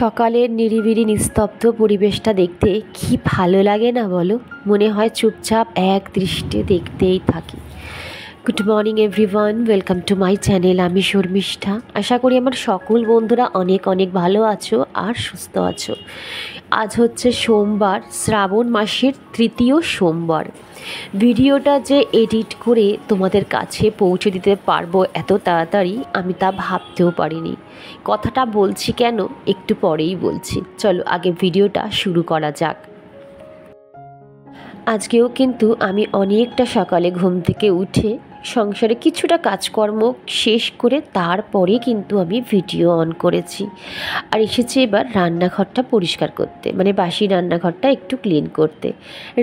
সকালের নিরিবিলি নিস্তব্ধ পরিবেশটা দেখতে কি ভালো লাগে না বলো। মনে হয় চুপচাপ এক দৃষ্টে দেখতেই থাকি। Good morning everyone, welcome to my channel. আমি শর্মিষ্ঠা। আশা করি আমার সকল বন্ধুরা অনেক অনেক ভালো আছো আর সুস্থ আছো। আজ হচ্ছে সোমবার, শ্রাবণ মাসের তৃতীয় সোমবার। ভিডিওটা যে এডিট করে তোমাদের কাছে পৌঁছে দিতে পারবো এত তাড়াতাড়ি আমি তা ভাবতেও পারিনি। কথাটা বলছি কেন একটু পরেই বলছি, চলো আগে ভিডিওটা শুরু করা যাক। আজকেও কিন্তু আমি অনেকটা সকালে ঘুম থেকে উঠে সংসারে কিছুটা কাজকর্ম শেষ করে তারপরে কিন্তু আমি ভিডিও অন করেছি আর এসেছি এবার রান্নাঘরটা পরিষ্কার করতে, মানে বাসি রান্নাঘরটা একটু ক্লিন করতে।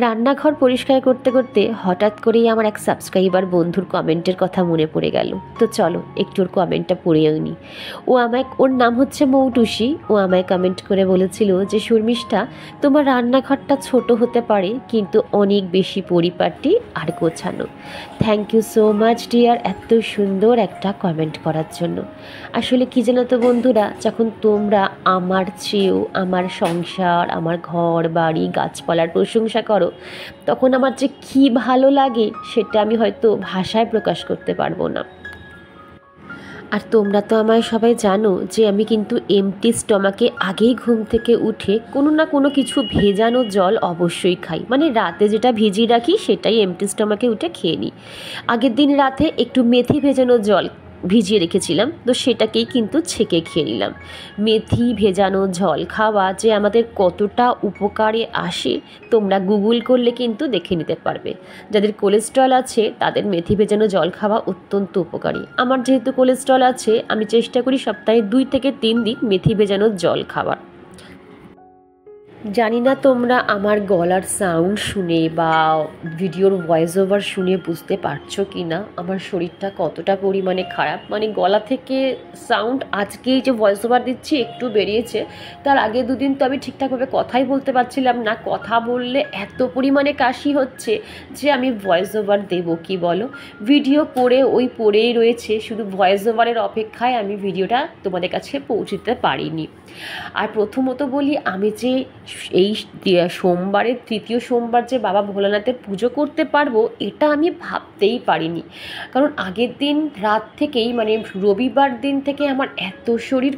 রান্নাঘর পরিষ্কার করতে করতে হঠাৎ করেই আমার এক সাবস্ক্রাইবার বন্ধুর কমেন্টের কথা মনে পড়ে গেল। তো চলো একটু ওর কমেন্টটা পড়েও নিই। ওর নাম হচ্ছে মৌটুসি। ও আমায় কমেন্ট করে বলেছিল যে শর্মিষ্ঠা, তোমার রান্নাঘরটা ছোট হতে পারে কিন্তু অনেক বেশি পরিপাটি আর গোছানো। Thank you so much dear, এত সুন্দর একটা কমেন্ট করার জন্য। আসলে কি জানো তো বন্ধুরা, যখন তোমরা আমার চেয়েও আমার সংসার, আমার ঘর বাড়ি গাছপালার প্রশংসা করো তখন আমার যে কী ভালো লাগে সেটা আমি হয়তো ভাষায় প্রকাশ করতে পারবো না। আর তোমরা তো আমায় সবাই জানো যে আমি কিন্তু এমটি স্টমাকে আগেই ঘুম থেকে উঠে কোনো না কোনো কিছু ভেজানো জল অবশ্যই খাই। মানে রাতে যেটা ভিজিয়ে রাখি সেটাই এমটি স্টমাকে উঠে খেয়ে নিই। আগের দিন রাতে একটু মেথি ভেজানো জল ভিজিয়ে রেখেছিলাম, তো সেটাকেই কিন্তু ছেঁকে খেয়ে নিলাম। মেথি ভেজানো জল খাওয়া যে আমাদের কতটা উপকারে আসে তোমরা গুগল করলে কিন্তু দেখে নিতে পারবে। যাদের কোলেস্ট্রল আছে তাদের মেথি ভেজানো জল খাওয়া অত্যন্ত উপকারী। আমার যেহেতু কোলেস্ট্রল আছে আমি চেষ্টা করি সপ্তাহে 2 থেকে 3 দিন মেথি ভেজানো জল খাওয়ার। জানি না তোমরা আমার গলার সাউন্ড শুনে বা ভিডিওর ভয়েস ওভার শুনে বুঝতে পারছো কি না আমার শরীরটা কতটা পরিমাণে খারাপ। মানে গলা থেকে সাউন্ড আজকেই যে ভয়েস ওভার দিচ্ছি একটু বেরিয়েছে, তার আগে 2 দিন তো আমি ঠিকঠাকভাবে কথাই বলতে পারছিলাম না। কথা বললে এত পরিমাণে কাশি হচ্ছে যে আমি ভয়েস ওভার দেবো কি বলো। ভিডিও পড়েই রয়েছে, শুধু ভয়েস ওভারের অপেক্ষায় আমি ভিডিওটা তোমাদের কাছে পৌঁছতে পারিনি। আর প্রথমত বলি, আমি যে এই সোমবারের তৃতীয় সোমবার যে বাবা ভোলানাথের পুজো করতে পারবো এটা আমি ভাবতেই পারিনি। কারণ আগের দিন রাত থেকেই, মানে রবিবার দিন থেকে আমার এত শরীর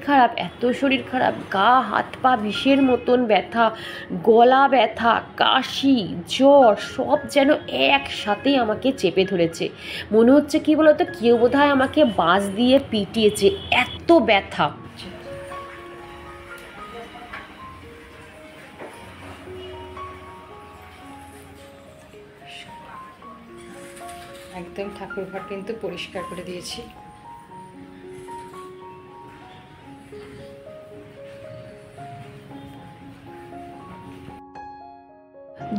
খারাপ, গা হাত পা বিষের মতন ব্যথা, গলা ব্যথা, কাশি, জ্বর সব যেন একসাথেই আমাকে চেপে ধরেছে। মনে হচ্ছে কি বলতো, কেউ বোধহয় আমাকে বাঁশ দিয়ে পিটিয়েছে, এত ব্যথা। একদম ঠাকুর ঘর কিন্তু পরিষ্কার করে দিয়েছি।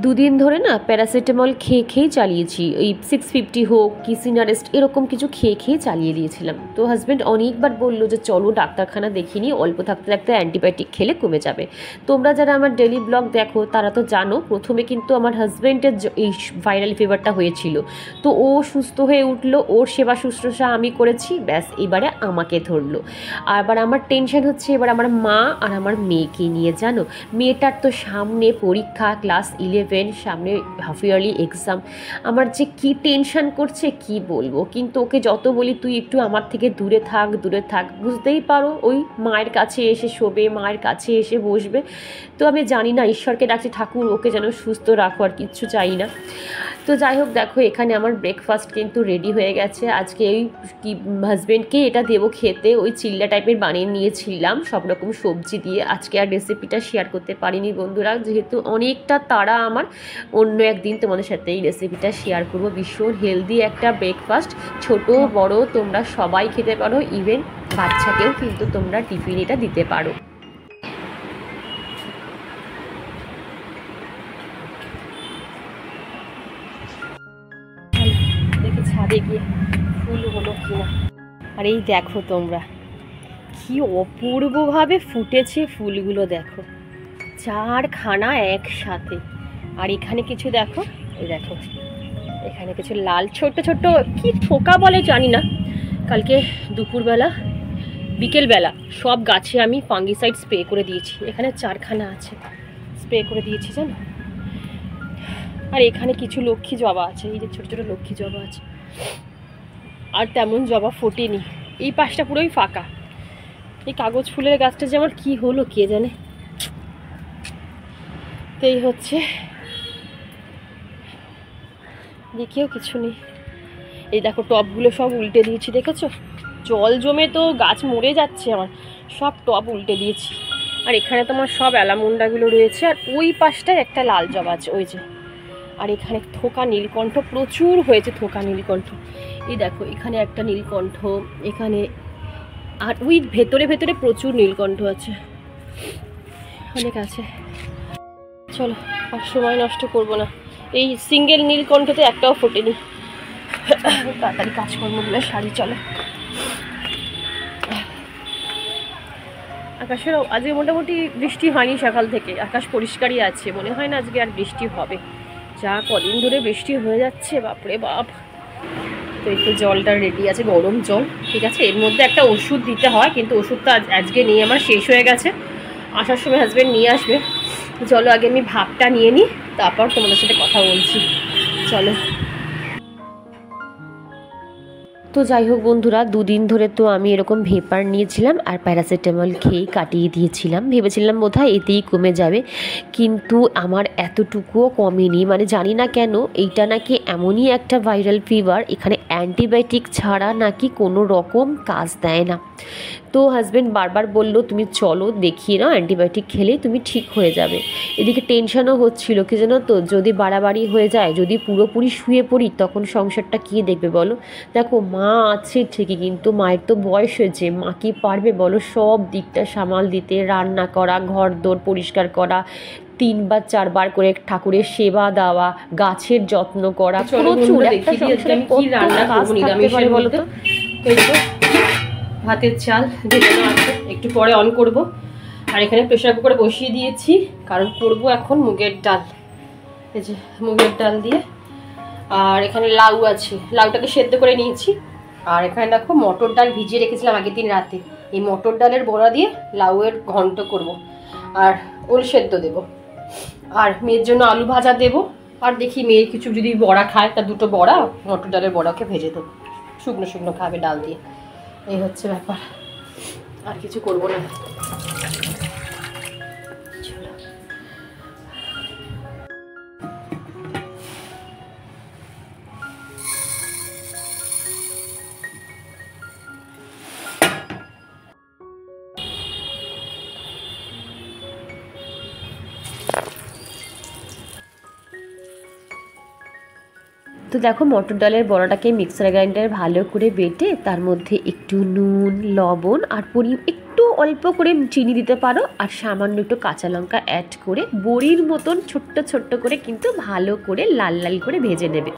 দুদিন ধরে না প্যারাসিটামল খেয়েই চালিয়েছি। ওই 650 হোক কি সিনারেস্ট এরকম কিছু খেয়ে চালিয়ে দিয়েছিলাম। তো হাজব্যান্ড অনেকবার বললো যে চলো ডাক্তারখানা দেখিনি, অল্প থাকতে থাকতে অ্যান্টিবায়োটিক খেলে কমে যাবে। তোমরা যারা আমার ডেলি ব্লগ দেখো তারা তো জানো প্রথমে কিন্তু আমার হাজব্যান্ডের এই ভাইরাল ফিভারটা হয়েছিল। তো ও সুস্থ হয়ে উঠলো, ওর সেবা শুশ্রূষা আমি করেছি, ব্যাস এবারে আমাকে ধরলো। আবার আমার টেনশন হচ্ছে এবার আমার মা আর আমার মেয়েকে নিয়ে। জানো মেয়েটার তো সামনে পরীক্ষা, ক্লাস 11, সামনে হাফ ইয়ারলি এক্সাম। আমার যে কি টেনশন করছে কি বলবো। কিন্তু ওকে যত বলি তুই একটু আমার থেকে দূরে থাক, বুঝতেই পারো ওই মায়ের কাছে এসে শোবে, মায়ের কাছে এসে বসবে। তো আমি জানি না, ঈশ্বরকে ডাকছি ঠাকুর ওকে যেন সুস্থ রাখো, আর কিচ্ছু চাই না। তো যাই হোক, দেখো এখানে আমার ব্রেকফাস্ট কিন্তু রেডি হয়ে গেছে। আজকে ওই হাজব্যান্ডকে এটা দেবো খেতে, ওই চিল্লা টাইপের বানিয়ে নিয়েছিলাম সব রকম সবজি দিয়ে। আজকে আর রেসিপিটা শেয়ার করতে পারিনি বন্ধুরা, যেহেতু অনেকটা তাড়া আমার। অন্য একদিন তোমাদের সাথে এই রেসিপিটা শেয়ার করবো। ভীষণ হেলদি একটা ব্রেকফাস্ট, ছোট বড় তোমরা সবাই খেতে পারো, ইভেন বাচ্চাকেও কিন্তু তোমরা টিফিন এটা দিতে পারো। দেখি ছাদে গিয়ে ফুল হলো কিনা। আর এই দেখো তোমরা কি অপূর্বভাবে ফুটেছে ফুলগুলো, দেখো 4খানা একসাথে। আর এখানে কিছু দেখো, এই দেখো এখানে কিছু লাল ছোট ছোট কি পোকা বলে জানি না, কালকে দুপুরবেলা বিকেলবেলা সব গাছে আমি ফাঙ্গিসাইড স্প্রে করে দিয়েছি। এখানে 4খানা আছে, স্প্রে করে দিয়েছি জানো। আর এখানে কিছু লক্ষ্মী জবা আছে, এই যে ছোটো ছোটো লক্ষ্মী জবা আছে, আর তেমন জবা ফোটেনি। এই পাশটা পুরোই ফাঁকা। এই কাগজ ফুলের গাছটা যে আমার কী হলো কে জানে। তো এই হচ্ছে, দেখেও কিছু নেই। এই দেখো টবগুলো সব উল্টে দিয়েছি, দেখেছো? জল জমে তো গাছ মরে যাচ্ছে আমার, সব টব উল্টে দিয়েছি। আর এখানে তোমার সব অ্যালামুন্ডাগুলো রয়েছে, আর ওই পাশটায় একটা লাল জবা আছে ওই যে। আর এখানে থোকা নীলকণ্ঠ প্রচুর হয়েছে, থোকা নীলকণ্ঠ। এই দেখো এখানে একটা নীলকণ্ঠ, এখানে, আর ওই ভেতরে ভেতরে প্রচুর নীলকণ্ঠ আছে, অনেক আছে। চলো আর সময় নষ্ট করবো না। এই সিঙ্গেল নীলকণ্ঠতে একটাও ফোটেনি। তাড়াতাড়ি কাজকর্মগুলো সারি, চলো। আকাশের আজকে মোটামুটি বৃষ্টি হয়নি সকাল থেকে, আকাশ পরিষ্কারই আছে, মনে হয় না আজকে আর বৃষ্টি হবে। যা কদিন ধরে বৃষ্টি হয়ে যাচ্ছে, বাপরে বাপ। তো এই তো জলটা রেডি আছে, গরম জল, ঠিক আছে। এর মধ্যে একটা ওষুধ দিতে হয়, কিন্তু ওষুধটা আজকে নিয়ে আমার শেষ হয়ে গেছে। আসার সময় হাজব্যান্ড নিয়ে আসবে। চলো আগে আমি ভাবটা নিয়ে নিই, তারপর তোমাদের সাথে কথা বলছি, চলো। তো যাই হোক বন্ধুরা, দুদিন ধরে তো আমি এরকম ভেপার নিয়েছিলাম আর প্যারাসিটামল খেয়েই কাটিয়ে দিয়েছিলাম। ভেবেছিলাম বোধহয় এতেই কমে যাবে, কিন্তু আমার এতটুকুও কমেনি। মানে জানি না কেন, এইটা নাকি এমনই একটা ভাইরাল ফিভার, এখানে অ্যান্টিবায়োটিক ছাড়া নাকি কোনো রকম কাজ দেয় না। তো হাজব্যান্ড বারবার বলল তুমি চলো দেখিয়ে নাও, অ্যান্টিবায়োটিক খেলেই তুমি ঠিক হয়ে যাবে। এদিকে টেনশনও হচ্ছিল, কি জানো তো, যদি বাড়াবাড়ি হয়ে যায়, যদি পুরোপুরি শুয়ে পড়ি, তখন সংসারটা কে দেখবে বলো? দেখো মা আছে ঠিকই, কিন্তু মায়ের তো বয়স হয়েছে, মা কি পারবে বলো সব দিকটা সামাল দিতে? রান্না করা, ঘর দোর পরিষ্কার করা, 3 বা 4 বার করে ঠাকুরের সেবা দেওয়া, গাছের যত্ন করা, প্রচুর একটা সংসারে কত কাজ থাকতে পারে বলো তো? ভাতের চাল ভেজানো আছে, একটু পরে অন করব। আর এখানে প্রেসার কুকারে বসিয়ে দিয়েছি, কারণ করব এখন মুগের ডাল। এই যে মুগের ডাল দিয়ে, আর এখানে লাউ আছে, লাউটাকে সেদ্ধ করে নিয়েছি। আর এখানে দেখো মটর ডাল ভিজিয়ে রেখেছিলাম আগের দিন রাতে, এই মটর ডালের বড়া দিয়ে লাউয়ের ঘন্ট করব। আর ওল সেদ্ধ দেব, আর মেয়ের জন্য আলু ভাজা দেব। আর দেখি মেয়ের কিছু যদি বড়া খায়, তা 2টো বড়া, মটর ডালের বড়াকে ভেজে দেবো, শুকনো শুকনো খাবে ডাল দিয়ে। এই হচ্ছে ব্যাপার, আর কিছু করবো না। তো দেখো মটর ডালের বড়াটাকে মিক্সার গ্রাইন্ডারে ভালো করে বেটে তার মধ্যে একটু নুন, লবণ আর একটু অল্প করে চিনি দিতে পারো, আর সামান্য একটু কাঁচা লঙ্কা অ্যাড করে বড়ির মতন ছোট্ট ছোট্ট করে কিন্তু ভালো করে লাল লাল করে ভেজে নেবে।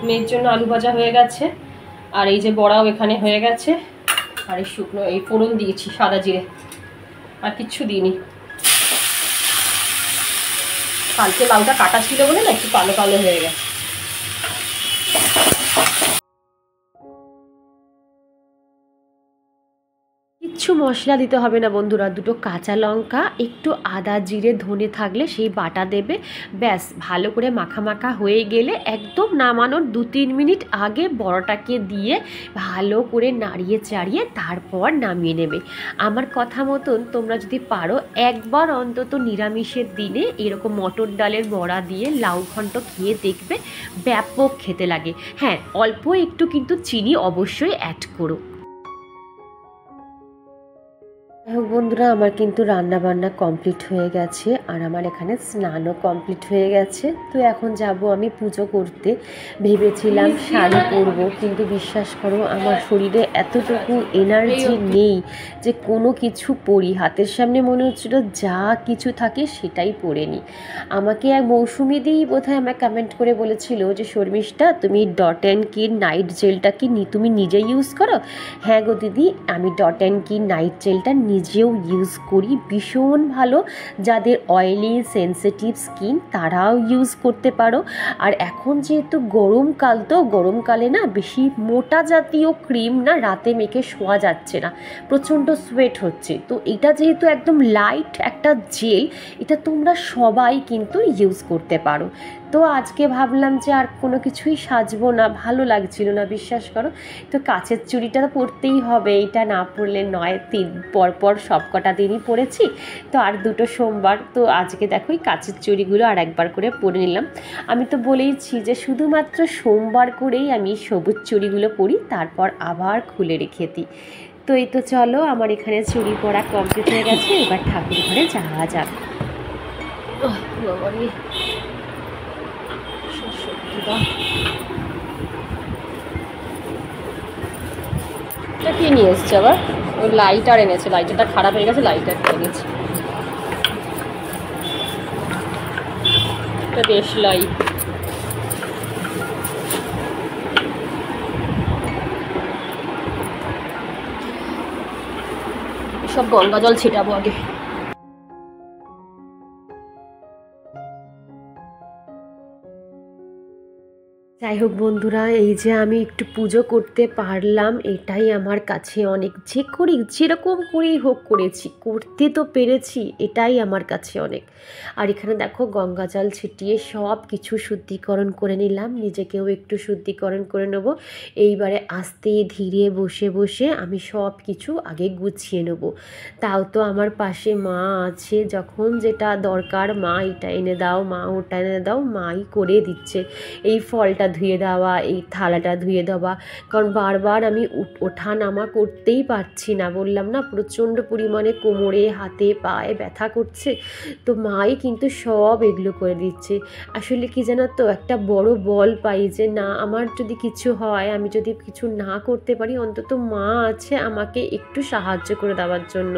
মেয়ের জন্য আলু ভাজা হয়ে গেছে, আর এই যে বড়াও এখানে হয়ে গেছে। আর এই শুকনো এই ফোড়ন দিয়েছি সাদা জিরে, আর কিচ্ছু দিইনি। কালকে লাউটা কাটা ছিল বলে না একটু কালো কালো হয়ে গেছে। কিচ্ছু মশলা দিতে হবে না বন্ধুরা, 2টো কাঁচা লঙ্কা, একটু আদা জিরে ধনে থাকলে সেই বাটা দেবে, ব্যাস। ভালো করে মাখা মাখা হয়ে গেলে একদম নামানোর 2-3 মিনিট আগে বড়াটাকে দিয়ে ভালো করে নাড়িয়ে চাড়িয়ে তারপর নামিয়ে নেবে। আমার কথা মতন তোমরা যদি পারো একবার অন্তত নিরামিষের দিনে এরকম মটর ডালের বড়া দিয়ে লাউ ঘন্ট খেয়ে দেখবে, ব্যাপক খেতে লাগে। হ্যাঁ, অল্প একটু কিন্তু চিনি অবশ্যই অ্যাড করো। বন্ধুরা, আমার কিন্তু রান্না বান্না কমপ্লিট হয়ে গেছে, আর আমার এখানে স্নানও কমপ্লিট হয়ে গেছে। তো এখন যাব আমি পুজো করতে। ভেবেছিলাম শাড়ি পরবো, কিন্তু বিশ্বাস করো আমার শরীরে এতটুকু এনার্জি নেই যে কোনো কিছু পরি। হাতের সামনে মনে হচ্ছিল যা কিছু থাকে সেটাই পরে নিই। আমাকে এক মৌসুমি দিই বোধহয় আমায় কমেন্ট করে বলেছিল যে শর্মিষ্ঠা, তুমি ডট অ্যান্ড কি নাইট জেলটা কি তুমি নিজে ইউজ করো? হ্যাঁ গো দিদি, আমি ডট অ্যান্ড কি নাইট জেলটা নিজে নিজেও ইউজ করি, ভীষণ ভালো। যাদের অয়েলি সেন্সিটিভ স্কিন তারাও ইউজ করতে পারো। আর এখন যেহেতু গরমকাল, তো গরমকালে না বেশি মোটা জাতীয় ক্রিম না রাতে মেখে শোয়া যাচ্ছে না, প্রচণ্ড সোয়েট হচ্ছে। তো এটা যেহেতু একদম লাইট একটা জেল, এটা তোমরা সবাই কিন্তু ইউজ করতে পারো। তো আজকে ভাবলাম যে আর কোনো কিছুই সাজবো না, ভালো লাগছিল না, বিশ্বাস করো। তো কাচের চুড়িটা তো পরতেই হবে, এটা না পরলে নয়। পরপর সব কটা দিনই পরেছি, তো আর দুটো সোমবার, তো আজকে দেখো এই কাচের চুড়িগুলো আর একবার করে পরে নিলাম। আমি তো বলেইছি যে শুধুমাত্র সোমবার করেই আমি সবুজ চুড়িগুলো পরি, তারপর আবার খুলে রেখে দিই। তো এই তো চলো, আমার এখানে চুড়ি পরা কমপ্লিট হয়ে গেছে, এবার ঠাকুর ঘরে যাওয়া যাক। এটা কি নিয়ে এসছে আবার? ওই লাইটার এনেছে, লাইটারটা খারাপ হয়ে গেছে, লাইটার এনেছে। এটা বেশ লাইট। সব গঙ্গা জল ছিটাবো আগে। যাই হোক বন্ধুরা, এই যে আমি একটু পুজো করতে পারলাম, এটাই আমার কাছে অনেক। যে করি যেরকম করেই হোক করেছি, করতে তো পেরেছি, এটাই আমার কাছে অনেক। আর এখানে দেখো গঙ্গা জল ছিটিয়ে সব কিছু শুদ্ধিকরণ করে নিলাম, নিজেকেও একটু শুদ্ধিকরণ করে নেব। এইবারে আস্তে ধীরে বসে বসে আমি সব কিছু আগে গুছিয়ে নেব। তাও তো আমার পাশে মা আছে, যখন যেটা দরকার মা এটা এনে দাও, মা ওটা এনে দাও, মাই করে দিচ্ছে। এই ফলটা ধুয়ে দেওয়া, এই থালাটা ধুয়ে দেওয়া, কারণ বারবার আমি ওঠা নামা করতেই পারছি না, বললাম না প্রচণ্ড পরিমাণে কোমরে হাতে পায়ে ব্যথা করছে। তো মাই কিন্তু সব এগুলো করে দিচ্ছে। আসলে কি জানো তো, একটা বড় বল পাই যে না, আমার যদি কিছু হয়, আমি যদি কিছু না করতে পারি, অন্তত মা আছে আমাকে একটু সাহায্য করে দেওয়ার জন্য।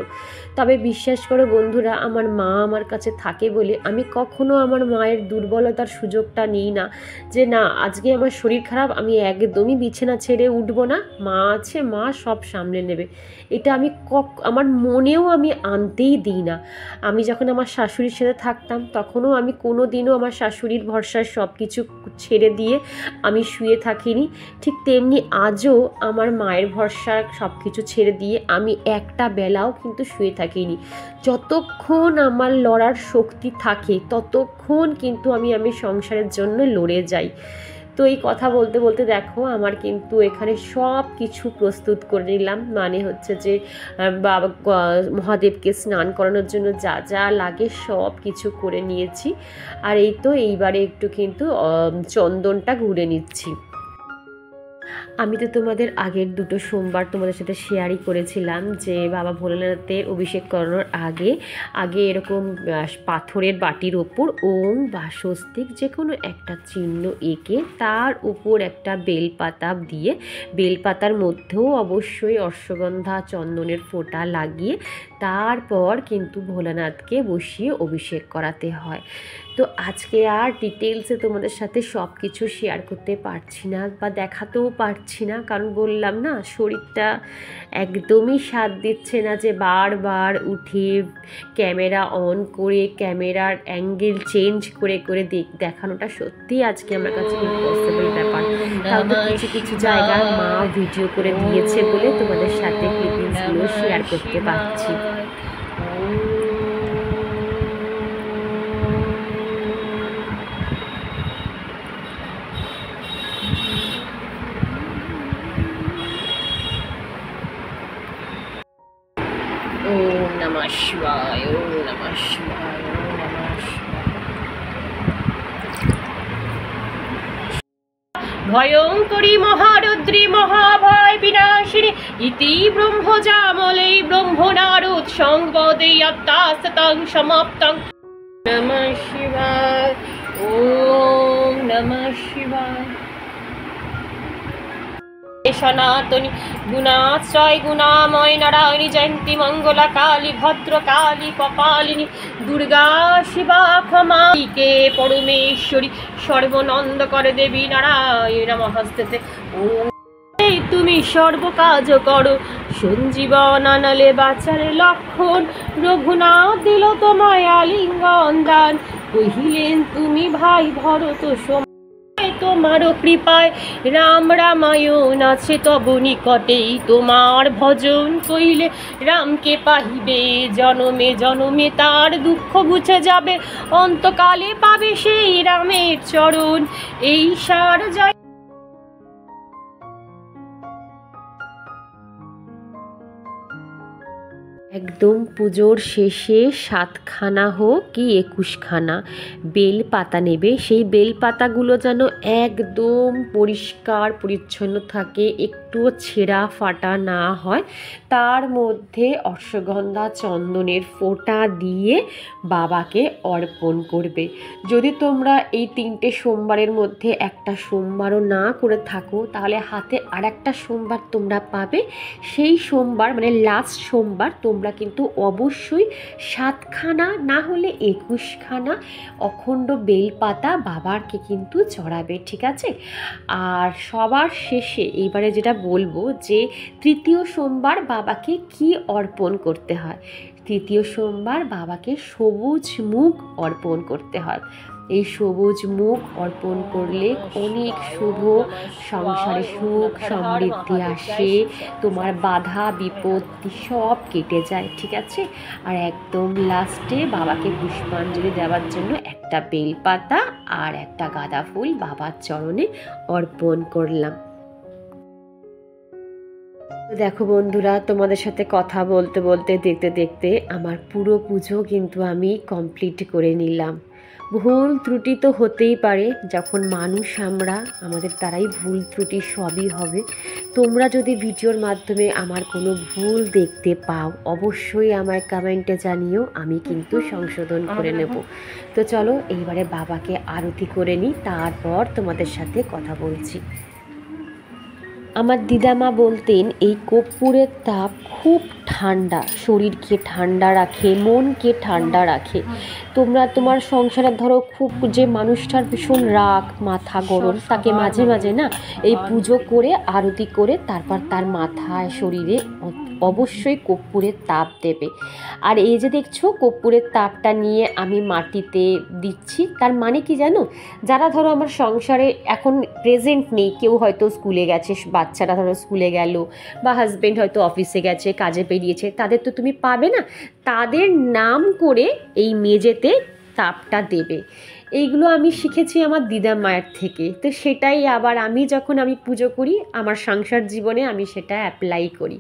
তবে বিশ্বাস করো বন্ধুরা, আমার মা আমার কাছে থাকে বলে আমি কখনো আমার মায়ের দুর্বলতার সুযোগটা নিই না, যে না আজকে আমার শরীর খারাপ, আমি একদমই বিছানা ছেড়ে উঠবো না, মা আছে, মা সব সামলে নেবে। এটা আমি আমার মনেও আমি আনতেই দিই না। আমি যখন আমার শাশুড়ির সাথে থাকতাম, তখনও আমি কোনো দিনও আমার শাশুড়ির ভরসায় সব কিছু ছেড়ে দিয়ে আমি শুয়ে থাকিনি। ঠিক তেমনি আজও আমার মায়ের ভরসা সব কিছু ছেড়ে দিয়ে আমি একটা বেলাও কিন্তু শুয়ে থাকিনি। যতক্ষণ আমার লড়ার শক্তি থাকে ততক্ষণ কিন্তু আমি সংসারের জন্য লড়ে যাই। তো এই কথা বলতে বলতে দেখো আমার কিন্তু এখানে সব কিছু প্রস্তুত করে নিলাম, মানে হচ্ছে যে বাবা মহাদেবকে স্নান করানোর জন্য যা যা লাগে সব কিছু করে নিয়েছি। আর এই তো এইবারে একটু কিন্তু চন্দনটা ঘুরে নিচ্ছি। আমি তো তোমাদের আগের দুটো সোমবার তোমাদের সাথে শেয়ারই করেছিলাম যে বাবা ভোলেনাথের অভিষেক করানোর আগে এরকম পাথরের বাটির ওপর ওম বা স্বস্তিক যে কোনো একটা চিহ্ন এঁকে তার উপর একটা বেলপাতা দিয়ে, বেলপাতার মধ্যেও অবশ্যই অশ্বগন্ধা চন্দনের ফোঁটা লাগিয়ে তারপর কিন্তু ভোলানাথকে বসিয়ে অভিষেক করাতে হয়। তো আজকে আর ডিটেলসে তোমাদের সাথে সব কিছু শেয়ার করতে পারছি না বা দেখাতেও পারছি না, কারণ বললাম না শরীরটা একদমই সাথ দিচ্ছে না যে বারবার উঠে ক্যামেরা অন করে ক্যামেরার অ্যাঙ্গেল চেঞ্জ করে করে দেখানোটা সত্যিই আজকে আমার কাছে ইম্পসিবল ব্যাপার। তাও তো কিছু কিছু জায়গায় মা ভিডিও করে দিয়েছে বলে তোমাদের সাথে ক্লিপিংসগুলো শেয়ার করতে পারছি। ওম নমঃ শিবায়, ওম নমঃ শিবায়, ওম নমঃ শিবায়। ভয়ঙ্করী মহারুদ্রী মহাভয় বিনাশিনী ইতি ব্রহ্মজামলে ব্রহ্মনারদ সংবদে আত্মাস্তং সমাপ্তং। নমঃ শিবায়, ওম নমঃ শিবায়। সনাতনী গুণাশ্রয় গুণাময় নারায়ণী জয়ন্তী মঙ্গলা কালী ভদ্রকালী কপালিনী দুর্গা শিবা ক্ষমাকে পরমেশ্বরী সর্বনন্দ করে দেবী নারায়ণ নমস্তে। ও তুমি সর্বকাজ করো সঞ্জীবন আনালে বাঁচার লক্ষণ, রঘুনাথ দিল তোমায় আলিঙ্গন দান। কহিলেন তুমি ভাই ভরত তোমারও কৃপায় রাম রামায়ণ আছে তব নিকটেই, তোমার ভজন কইলে রামকে পাহিবে, জনমে জনমে তার দুঃখ বুঝে যাবে, অন্তকালে পাবে সেই রামের চরণ। এই সার জয়। একদম পুজোর শেষে 7খানা হোক কি 21খানা বেল পাতা নেবে। সেই বেল পাতাগুলো যেন একদম পরিষ্কার পরিচ্ছন্ন থাকে, একটুও ছেঁড়া ফাটা না হয়। তার মধ্যে অশ্বগন্ধা চন্দনের ফোঁটা দিয়ে বাবাকে অর্পণ করবে। যদি তোমরা এই 3টে সোমবারের মধ্যে একটা সোমবারও না করে থাকো, তাহলে হাতে আরেকটা সোমবার তোমরা পাবে। সেই সোমবার মানে লাস্ট সোমবার তোমরা কিন্তু অবশ্যই 7খানা না হলে 21খানা অখণ্ড বেলপাতা বাবারকে কিন্তু চড়াবে, ঠিক আছে? আর সবার শেষে এইবারে যেটা বলবো যে তৃতীয় সোমবার বাবাকে কি অর্পণ করতে হয়। তৃতীয় সোমবার বাবাকে সবুজ মুগ অর্পণ করতে হয়। এই সবুজ মুগ অর্পণ করলে অনেক শুভ, সংসারে সুখ সমৃদ্ধি আসে, তোমার বাধা বিপত্তি সব কেটে যায়, ঠিক আছে? আর একদম লাস্টে বাবাকে পুষ্পাঞ্জলি দেওয়ার জন্য একটা বেলপাতা আর একটা গাঁদা ফুল বাবার চরণে অর্পণ করলাম। দেখো বন্ধুরা, তোমাদের সাথে কথা বলতে বলতে দেখতে দেখতে আমার পুরো পুজো কিন্তু আমি কমপ্লিট করে নিলাম। ভুল ত্রুটি তো হতেই পারে, যখন মানুষ আমরা, আমাদের দ্বারাই ভুল ত্রুটি সবই হবে। তোমরা যদি ভিডিওর মাধ্যমে আমার কোনো ভুল দেখতে পাও অবশ্যই আমায় কমেন্টে জানিও, আমি কিন্তু সংশোধন করে নেব। তো চলো এইবারে বাবাকে আরতি করে নিই, তারপর তোমাদের সাথে কথা বলছি। আমার দিদামা বলতেন এই কর্পূরের তাপ খুব ঠান্ডা, শরীরকে ঠান্ডা রাখে, মনকে ঠান্ডা রাখে। তোমরা তোমার সংসারে ধরো খুব যে মানুষটার ভীষণ রাগ, মাথা গরম, তাকে মাঝে মাঝে না এই পুজো করে আরতি করে তারপর তার মাথায় শরীরে অবশ্যই কর্পূরের তাপ দেবে। আর এই যে দেখছো কর্পূরের তাপটা নিয়ে আমি মাটিতে দিচ্ছি, তার মানে কি জানো, যারা ধরো আমার সংসারে এখন প্রেজেন্ট নেই, কেউ হয়তো স্কুলে গেছে, বাচ্চারা ধরো স্কুলে গেল, বা হাজব্যান্ড হয়তো অফিসে গেছে, কাজে বেরিয়েছে, তাদের তো তুমি পাবে না, তাদের নাম করে এই মেঝেতে তাপটা দেবে। এইগুলো আমি শিখেছি আমার দিদা মায়ের থেকে। তো সেটাই আবার আমি যখন আমি পুজো করি আমার সংসার জীবনে আমি সেটা অ্যাপ্লাই করি।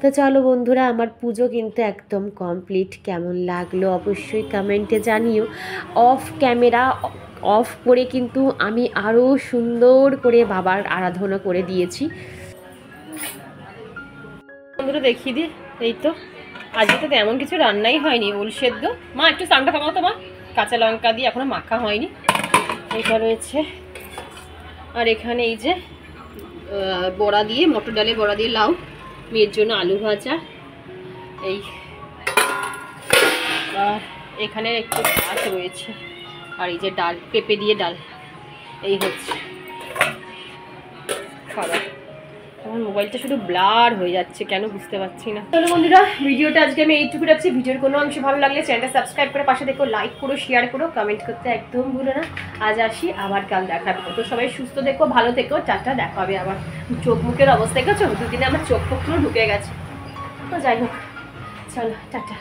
তো চলো বন্ধুরা, আমার পুজো কিন্তু একদম কমপ্লিট। কেমন লাগলো অবশ্যই কমেন্টে জানিও। অফ ক্যামেরা অফ করে কিন্তু আমি আরও সুন্দর করে বাবার আরাধনা করে দিয়েছি। বন্ধুরা দেখিয়ে দিই, এই তো আজকে তো তেমন কিছু রান্নাই হয়নি। ওল সেদ্ধ, মা একটু সাউন্ডটা কমাও তো মা, কাঁচা লঙ্কা দিয়ে এখনো মাখা হয়নি, এটা রয়েছে। আর এখানে এই যে বড়া দিয়ে, মটর ডালের বড়া দিয়ে লাউ, মেয়ের জন্য আলু ভাজা, এই আর এখানে একটু ভাত রয়েছে, আর এই যে ডাল, পেঁপে দিয়ে ডাল, এই হচ্ছে খাবার। আমার মোবাইলটা শুধু ব্লার হয়ে যাচ্ছে, কেন বুঝতে পারছি না। চলো বন্ধুরা, ভিডিওটা আজকে আমি এইটুকু রাখছি। ভিডিওর কোনো অংশ ভালো লাগলে চ্যানেলটা সাবস্ক্রাইব করে পাশে দেখো, লাইক করো, শেয়ার করো, কমেন্ট করতে একদম ভুলো না। আজ আসি, আবার কাল দেখা হবে। তো সবাই সুস্থ দেখো, ভালো থেকো, টাটা, দেখা হবে আবার। চোখ মুখের অবস্থা দেখেছো, দুদিনে আমার চোখ মুখগুলো ঢুকে গেছে। তো যাই হোক, চলো টাটা।